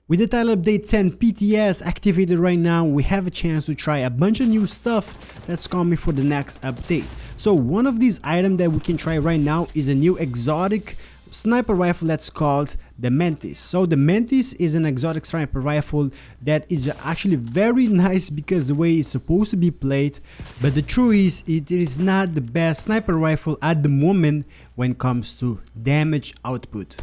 With the title update 10 PTS activated right now, we have a chance to try a bunch of new stuff that's coming for the next update. So one of these items that we can try right now is a new exotic sniper rifle that's called the Mantis. So the Mantis is an exotic sniper rifle that is actually very nice because the way it's supposed to be played, but the truth is it is not the best sniper rifle at the moment when it comes to damage output.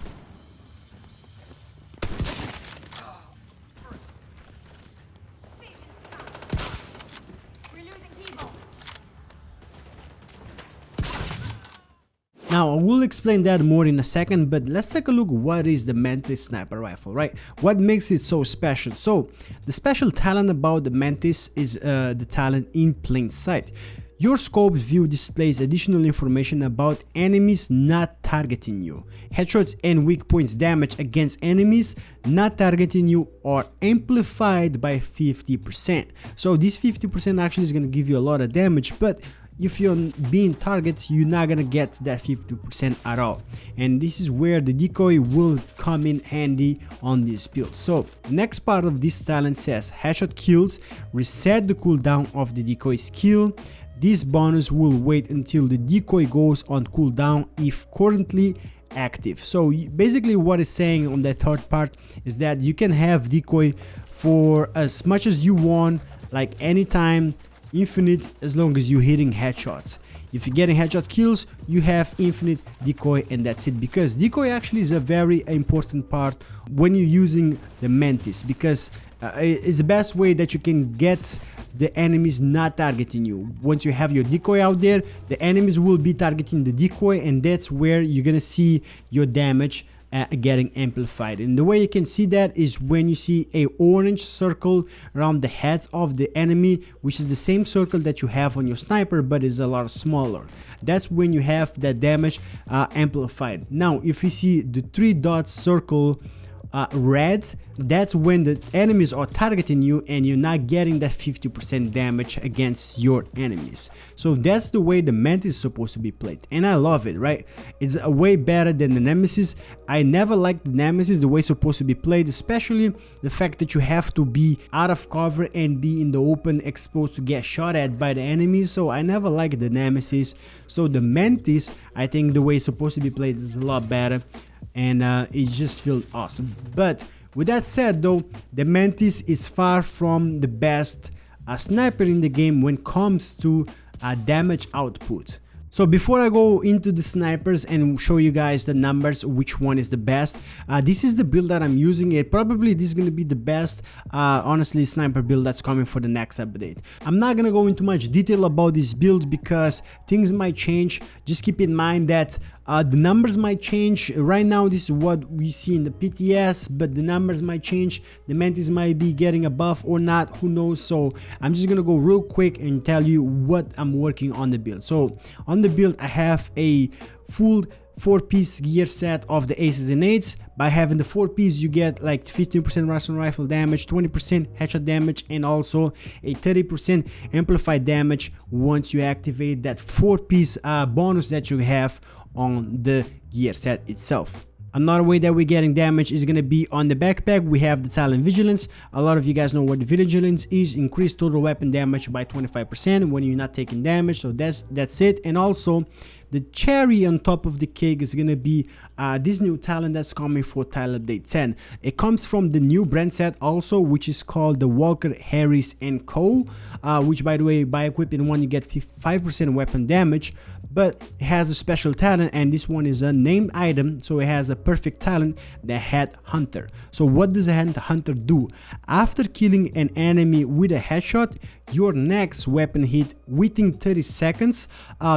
Now, I will explain that more in a second, but let's take a look what is the Mantis sniper rifle, right? What makes it so special? So, the special talent about the Mantis is the talent in plain sight. Your scope's view displays additional information about enemies not targeting you. Headshots and weak points damage against enemies not targeting you are amplified by 50%. So this 50% actually is going to give you a lot of damage, but if you're being targeted, you're not gonna get that 50% at all, and this is where the decoy will come in handy on this build. So next part of this talent says headshot kills reset the cooldown of the decoy skill. This bonus will wait until the decoy goes on cooldown if currently active. So basically what it's saying on that third part is that you can have decoy for as much as you want, like anytime, infinite, as long as you're hitting headshots. If you're getting headshot kills, you have infinite decoy, and that's it, because decoy actually is a very important part when you're using the Mantis, because it's the best way that you can get the enemies not targeting you. Once you have your decoy out there, the enemies will be targeting the decoy, and that's where you're gonna see your damage getting amplified. And the way you can see that is when you see a orange circle around the heads of the enemy, which is the same circle that you have on your sniper but is a lot smaller. That's when you have that damage amplified. Now if you see the 3 dots circle red, that's when the enemies are targeting you and you're not getting that 50% damage against your enemies. So that's the way the Mantis is supposed to be played, and I love it, right? It's a way better than the Nemesis. I never liked the Nemesis the way it's supposed to be played, especially the fact that you have to be out of cover and be in the open, exposed to get shot at by the enemies. So I never liked the Nemesis. So the Mantis, I think the way it's supposed to be played is a lot better, and it just feels awesome. But with that said though, the Mantis is far from the best sniper in the game when it comes to damage output. So before I go into the snipers and show you guys the numbers, which one is the best, this is the build that I'm using. It probably this is going to be the best honestly sniper build that's coming for the next update. I'm not going to go into much detail about this build because things might change. Just keep in mind that the numbers might change. Right now this is what we see in the PTS, but the numbers might change. The Mantis might be getting a buff or not, who knows. So I'm just gonna go real quick and tell you what I'm working on the build. So on the build I have a full 4-piece gear set of the aces and eights. By having the 4-piece you get like 15% rifle damage, 20% headshot damage, and also a 30% amplified damage once you activate that 4-piece bonus that you have on the gear set itself. Another way that we're getting damage is going to be on the backpack. We have the talent Vigilance. A lot of you guys know what the Vigilance is. Increased total weapon damage by 25% when you're not taking damage. So that's it. And also the cherry on top of the cake is going to be this new talent that's coming for title update 10. It comes from the new brand set also, which is called the Walker Harris & Co. Which, by the way, by equipping one you get 5% weapon damage, but it has a special talent, and this one is a named item, so it has a perfect talent, the Head Hunter. So what does the Head Hunter do? After killing an enemy with a headshot, your next weapon hit within 30 seconds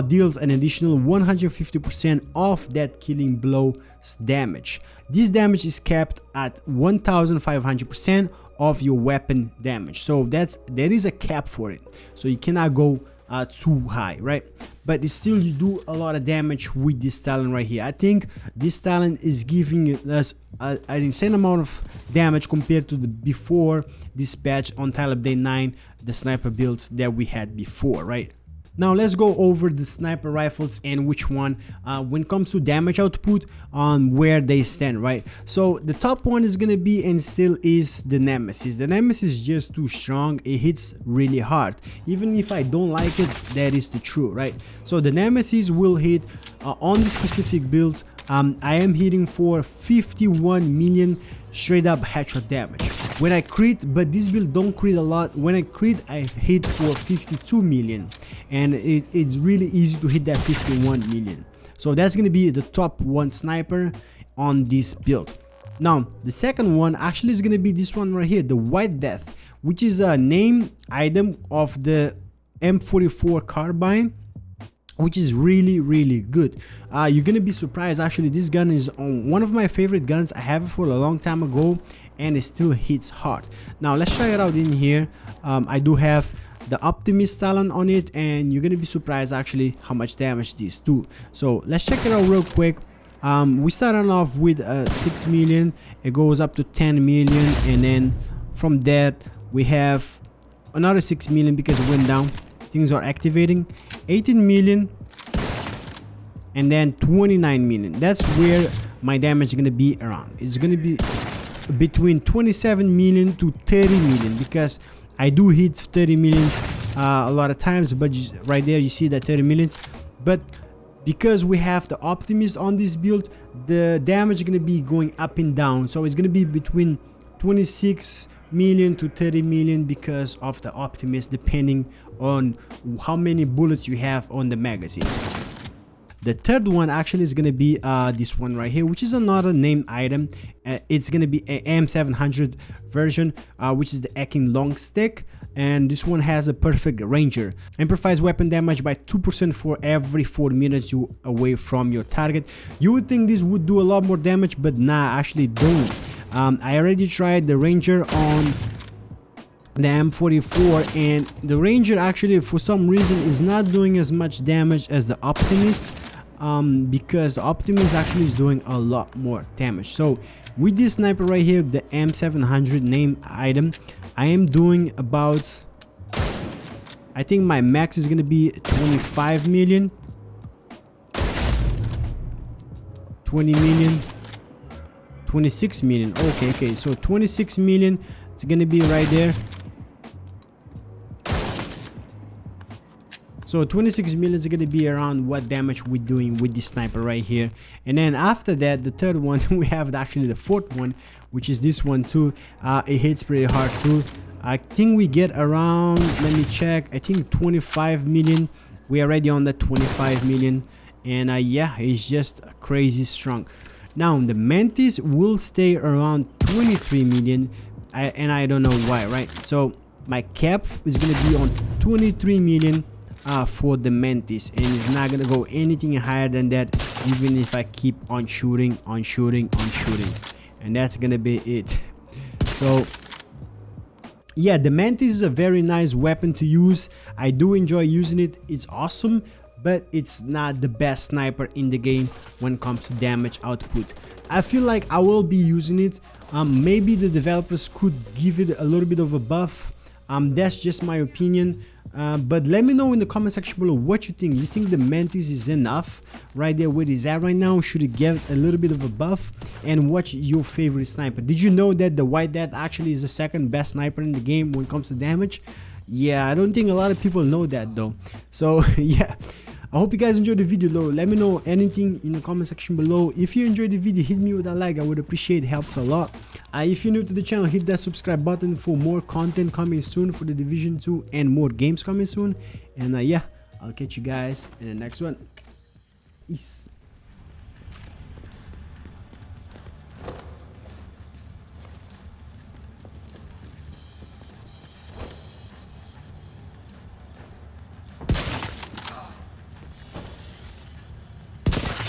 deals an additional 150% of that killing blow's damage. This damage is capped at 1500% of your weapon damage. So there is a cap for it, so you cannot go too high, right? But still you do a lot of damage with this talent right here. I think this talent is giving us an insane amount of damage compared to the before this patch on title update 9, the sniper build that we had before, right? Now let's go over the sniper rifles and which one when it comes to damage output on where they stand, right? So the top one is gonna be and still is the Nemesis. The Nemesis is just too strong. It hits really hard. Even if I don't like it, that is the truth, right? So the Nemesis will hit on the specific build. I am hitting for 51 million straight up headshot damage when I crit, but this build don't crit a lot. When I crit, I hit for 52 million, and it's really easy to hit that 51 million. So that's gonna be the top one sniper on this build. Now the second one actually is gonna be this one right here, the White Death, which is a name item of the M44 carbine, which is really good. You're gonna be surprised, actually this gun is on one of my favorite guns. I have it for a long time ago and it still hits hard. Now let's try it out in here. I do have the Optimist Talon on it, and you're gonna be surprised actually how much damage these do. So let's check it out real quick. We started off with 6 million, it goes up to 10 million, and then from that we have another 6 million because it went down. Things are activating. 18 million, and then 29 million. That's where my damage is gonna be around. It's gonna be between 27 million to 30 million because I do hit 30 millions a lot of times, but right there you see that 30 millions. But because we have the Optimist on this build, the damage is gonna be going up and down. So it's gonna be between 26 million to 30 million because of the Optimist, depending on how many bullets you have on the magazine. The third one actually is gonna be this one right here, which is another name item. It's gonna be a M700 version, which is the Ekin long stick, and this one has a perfect ranger. Amplifies weapon damage by 2% for every 4 minutes you away from your target. You would think this would do a lot more damage, but nah, actually don't. I already tried the ranger on the M44, and the ranger actually for some reason is not doing as much damage as the Optimist, because the Optimist actually is doing a lot more damage. So with this sniper right here, the M700 name item, I am doing about, I think my max is gonna be 25 million, 20 million, 26 million. Okay, so 26 million, it's gonna be right there. So 26 million is gonna be around what damage we're doing with this sniper right here. And then after that, the third one, we have actually the fourth one, which is this one too. It hits pretty hard too. I think we get around, let me check, I think 25 million. We are already on the 25 million, and yeah, it's just crazy strong. Now the Mantis will stay around 23 million, and I don't know why, right? So my cap is gonna be on 23 million for the Mantis, and it's not gonna go anything higher than that, even if I keep on shooting, and that's gonna be it. So yeah, the Mantis is a very nice weapon to use. I do enjoy using it. It's awesome, but it's not the best sniper in the game when it comes to damage output. I feel like I will be using it. Maybe the developers could give it a little bit of a buff. That's just my opinion. But let me know in the comment section below what you think. You think the Mantis is enough right there where it's at right now? Should it get a little bit of a buff? And what's your favorite sniper? Did you know that the White Death actually is the second best sniper in the game when it comes to damage? Yeah, I don't think a lot of people know that though. So yeah, I hope you guys enjoyed the video though. Let me know anything in the comment section below. If you enjoyed the video, hit me with a like. I would appreciate it, helps a lot. If you're new to the channel, hit that subscribe button for more content coming soon for the Division 2 and more games coming soon. And yeah, I'll catch you guys in the next one. Peace.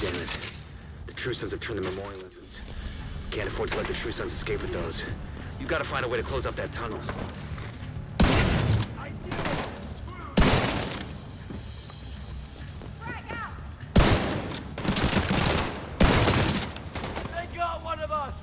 Damn it. The True Sons have turned the memorial entrance. Can't afford to let the True Sons escape with those. You gotta find a way to close up that tunnel. They got one of us!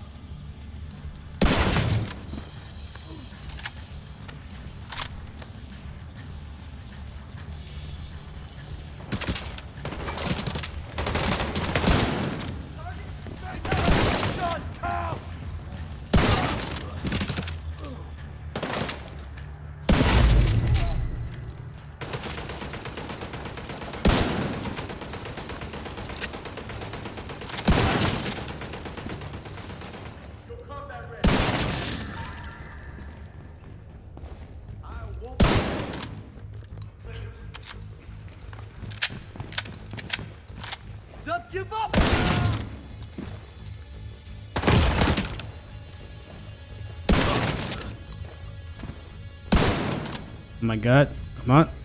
give up! Oh my god. Come on.